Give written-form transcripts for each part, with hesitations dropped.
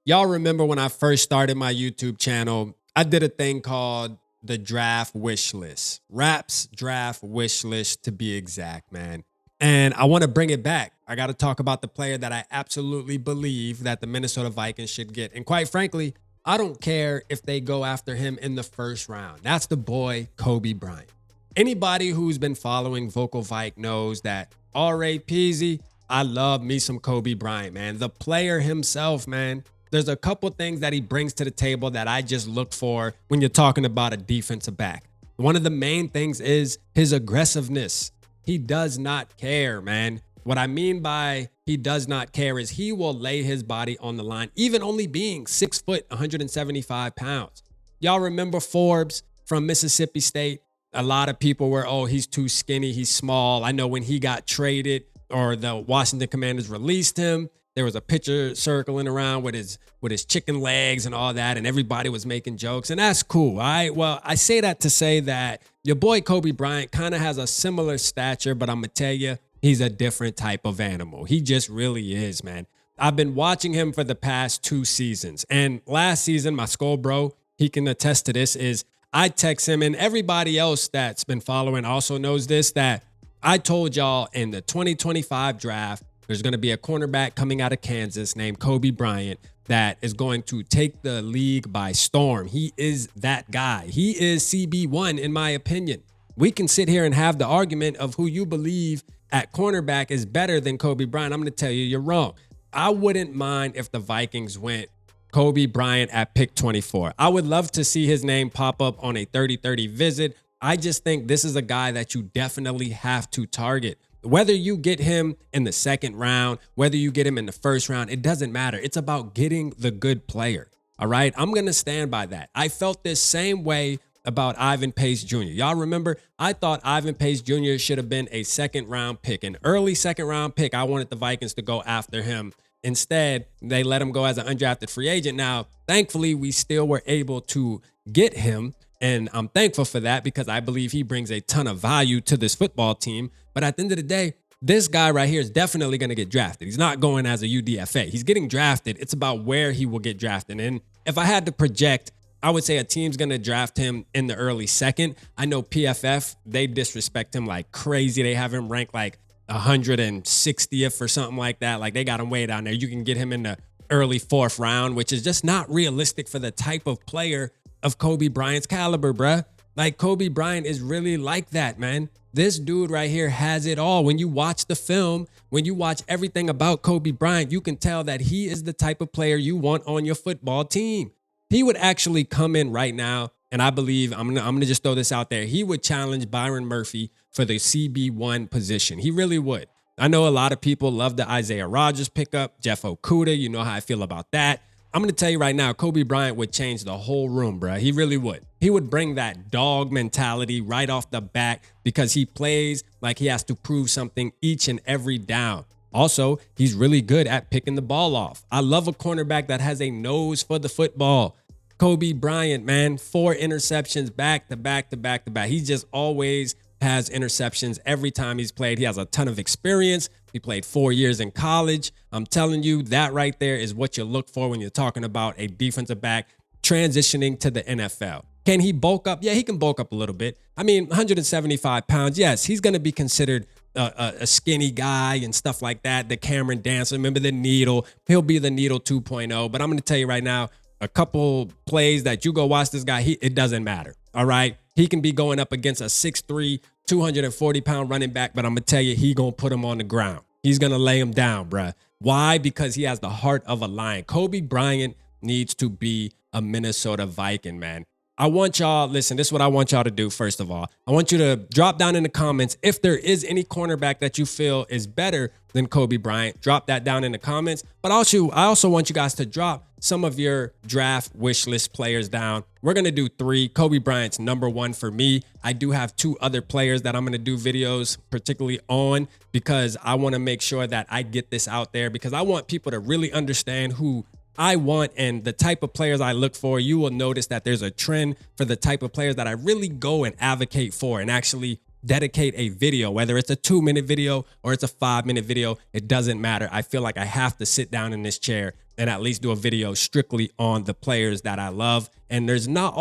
Y'all remember when I first started my YouTube channel, I did a thing called the draft wish list, Raps draft wish list to be exact, man. And I want to bring it back. I got to talk about the player that I absolutely believe that the Minnesota Vikings should get. And quite frankly, I don't care if they go after him in the first round. That's the boy, Kobe Bryant. Anybody who's been following Vocal Vike knows that R.A. Peasy, I love me some Kobe Bryant, man. The player himself, man. There's a couple things that he brings to the table that I just look for when you're talking about a defensive back. One of the main things is his aggressiveness. He does not care, man. What I mean by he does not care is he will lay his body on the line, even only being 6 foot, 175 pounds. Y'all remember Forbes from Mississippi State? A lot of people were, oh, he's too skinny, he's small. I know when he got traded or the Washington Commanders released him, there was a picture circling around with his chicken legs and all that, and everybody was making jokes, and that's cool, all right? Well, I say that to say that your boy Kobe Bryant kind of has a similar stature, but I'm going to tell you, he's a different type of animal. He just really is, man. I've been watching him for the past 2 seasons, and last season, my skull bro, he can attest to this, is I text him, and everybody else that's been following also knows this, that I told y'all in the 2025 draft, there's going to be a cornerback coming out of Kansas named Kobe Bryant that is going to take the league by storm. He is that guy. He is CB1 in my opinion. We can sit here and have the argument of who you believe at cornerback is better than Kobe Bryant. I'm going to tell you, you're wrong. I wouldn't mind if the Vikings went Kobe Bryant at pick 24. I would love to see his name pop up on a 30-30 visit. I just think this is a guy that you definitely have to target. Whether you get him in the second round, whether you get him in the first round, it doesn't matter. It's about getting the good player. All right. I'm going to stand by that. I felt this same way about Ivan Pace Jr. Y'all remember, I thought Ivan Pace Jr. should have been a second round pick, an early second round pick. I wanted the Vikings to go after him. Instead, they let him go as an undrafted free agent. Now, thankfully, we still were able to get him. And I'm thankful for that because I believe he brings a ton of value to this football team. But at the end of the day, this guy right here is definitely going to get drafted. He's not going as a UDFA. He's getting drafted. It's about where he will get drafted. And if I had to project, I would say a team's going to draft him in the early second. I know PFF, they disrespect him like crazy. They have him ranked like 160th or something like that. Like they got him way down there. You can get him in the early 4th round, which is just not realistic for the type of player of Kobe Bryant's caliber, bruh. Like Kobe Bryant is really like that, man. This dude right here has it all. When you watch the film, when you watch everything about Kobe Bryant, you can tell that he is the type of player you want on your football team. He would actually come in right now, and I believe, I'm gonna just throw this out there, he would challenge Byron Murphy for the CB1 position. He really would. I know a lot of people love the Isaiah Rodgers pickup, Jeff Okudah, you know how I feel about that. I'm going to tell you right now, Kobe Bryant would change the whole room, bro. He really would. He would bring that dog mentality right off the bat because he plays like he has to prove something each and every down. Also, he's really good at picking the ball off. I love a cornerback that has a nose for the football. Kobe Bryant, man, 4 interceptions back to back to back to back. He just always has interceptions every time he's played. He has a ton of experience. He played 4 years in college. I'm telling you, that right there is what you look for when you're talking about a defensive back transitioning to the NFL. Can he bulk up? Yeah, he can bulk up a little bit. I mean, 175 pounds. Yes, he's going to be considered a skinny guy and stuff like that. The Cameron Dancer, remember the Needle? He'll be the Needle 2.0. But I'm going to tell you right now, a couple plays that you go watch this guy, it doesn't matter. All right. He can be going up against a 6'3", 240-pound running back, but I'm going to tell you, he going to put him on the ground. He's going to lay him down, bruh. Why? Because he has the heart of a lion. Kobe Bryant needs to be a Minnesota Viking, man. I want y'all, listen, this is what I want y'all to do, first of all. I want you to drop down in the comments if there is any cornerback that you feel is better than Kobe Bryant. Drop that down in the comments. But I also want you guys to drop some of your draft wish list players down. We're going to do 3. Kobe Bryant's number 1 for me. I do have 2 other players that I'm going to do videos particularly on because I want to make sure that I get this out there because I want people to really understand who I want and the type of players I look for. You will notice that there's a trend for the type of players that I really go and advocate for and actually dedicate a video, whether it's a 2-minute video or it's a 5-minute video, it doesn't matter. I feel like I have to sit down in this chair and at least do a video strictly on the players that I love. And there's not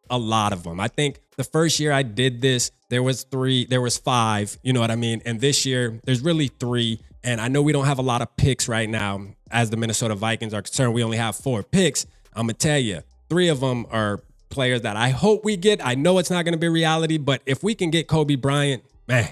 a lot of them. I think the first year I did this, there was 5, you know what I mean? And this year there's really 3. And I know we don't have a lot of picks right now as the Minnesota Vikings are concerned. We only have 4 picks. I'm gonna tell you, 3 of them are players that I hope we get. I know it's not gonna be reality, but if we can get Kobe Bryant, man,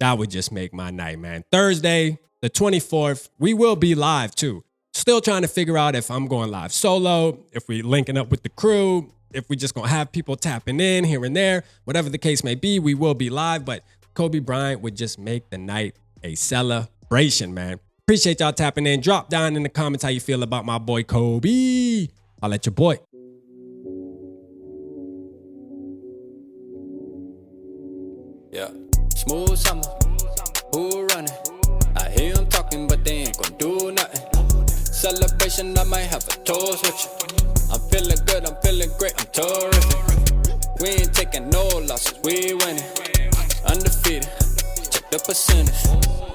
that would just make my night, man. Thursday, the 24th, we will be live too. Still trying to figure out if I'm going live solo, if we linking up with the crew, if we just gonna have people tapping in here and there, whatever the case may be, we will be live. But Kobe Bryant would just make the night a celebration, man. Appreciate y'all tapping in. Drop down in the comments how you feel about my boy Kobe. I'll let your boy. Yeah, smooth summer, who running? I hear them talking, but they ain't gonna do nothing. Celebration, I might have a toast with you. I'm feeling good, I'm feeling great, I'm terrific. We ain't taking no losses, we winning. Undefeated, check the percentage.